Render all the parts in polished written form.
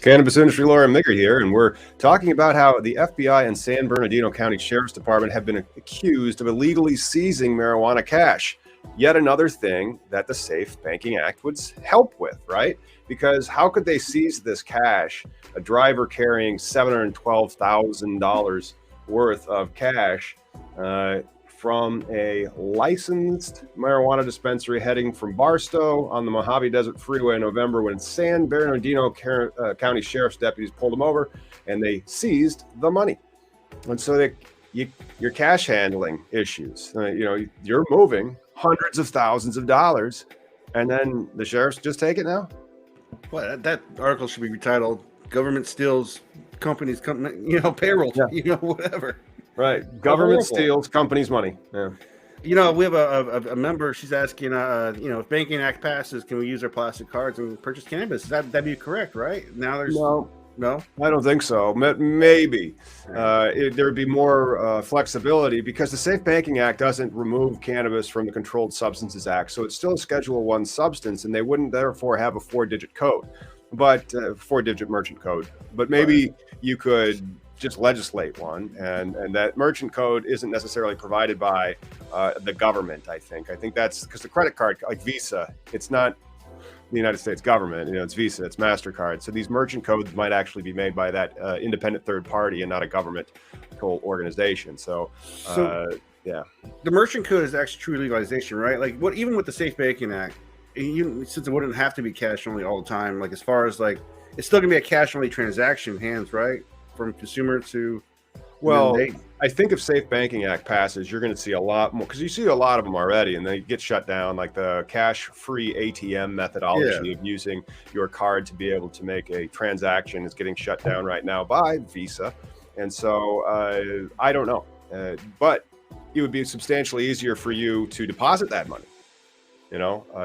Cannabis industry lawyer Migger here, and we're talking about how the FBI and San Bernardino County Sheriff's Department have been accused of illegally seizing marijuana cash. Yet another thing that the Safe Banking Act would help with, right? Because how could they seize this cash? A driver carrying $712,000 worth of cash from a licensed marijuana dispensary heading from Barstow on the Mojave Desert Freeway in November, when San Bernardino County Sheriff's deputies pulled them over and they seized the money. And so your cash handling issues, you're moving hundreds of thousands of dollars, and then the sheriffs just take it now? Well, that article should be retitled "Government Steals Companies, Payroll," whatever. Right. Government steals companies' money. Yeah. We have a member. She's asking, if Banking Act passes, can we use our plastic cards and purchase cannabis? That'd be correct, right? Now there's no. I don't think so. Maybe there would be more flexibility, because the Safe Banking Act doesn't remove cannabis from the Controlled Substances Act, so it's still a Schedule 1 substance, and they wouldn't therefore have a 4-digit code, but 4-digit merchant code. But maybe you could just legislate one, and that merchant code isn't necessarily provided by the government. I think that's because the credit card, like Visa, it's not the United States government. It's Visa, it's MasterCard. So these merchant codes might actually be made by that independent third party and not a governmental organization. So yeah, the merchant code is actually true legalization, right? Like even with the Safe Banking Act, since it wouldn't have to be cash only all the time, like as far as it's still gonna be a cash only transaction, hands, right? From consumer to, I think if Safe Banking Act passes, you're going to see a lot more, because you see a lot of them already, and they get shut down, like the cash-free ATM methodology of using your card to be able to make a transaction is getting shut down right now by Visa. And so I don't know, but it would be substantially easier for you to deposit that money.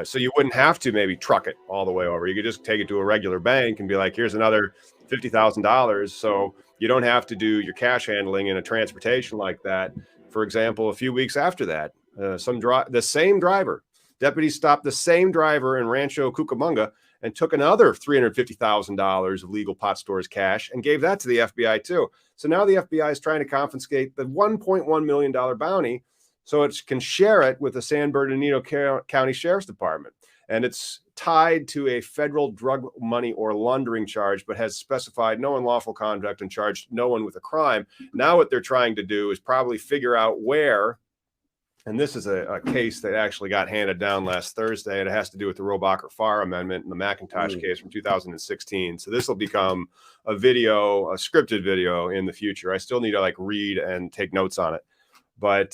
So you wouldn't have to maybe truck it all the way over. You could just take it to a regular bank and be like, here's another $50,000. So you don't have to do your cash handling in a transportation like that. For example, a few weeks after that, the same driver, deputies stopped the same driver in Rancho Cucamonga and took another $350,000 of legal pot stores cash and gave that to the FBI too. So now the FBI is trying to confiscate the $1.1 million bounty so it can share it with the San Bernardino County Sheriff's Department. And it's tied to a federal drug money or laundering charge, but has specified no unlawful conduct and charged no one with a crime. Now what they're trying to do is probably figure out where, and this is a case that actually got handed down last Thursday, and it has to do with the Robacher-Farr Amendment in the McIntosh case from 2016. So this will become a scripted video in the future. I still need to read and take notes on it. But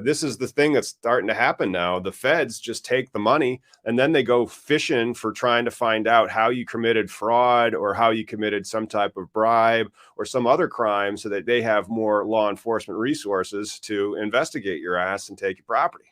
this is the thing that's starting to happen now. The feds just take the money and then they go fishing for trying to find out how you committed fraud or how you committed some type of bribe or some other crime, so that they have more law enforcement resources to investigate your ass and take your property.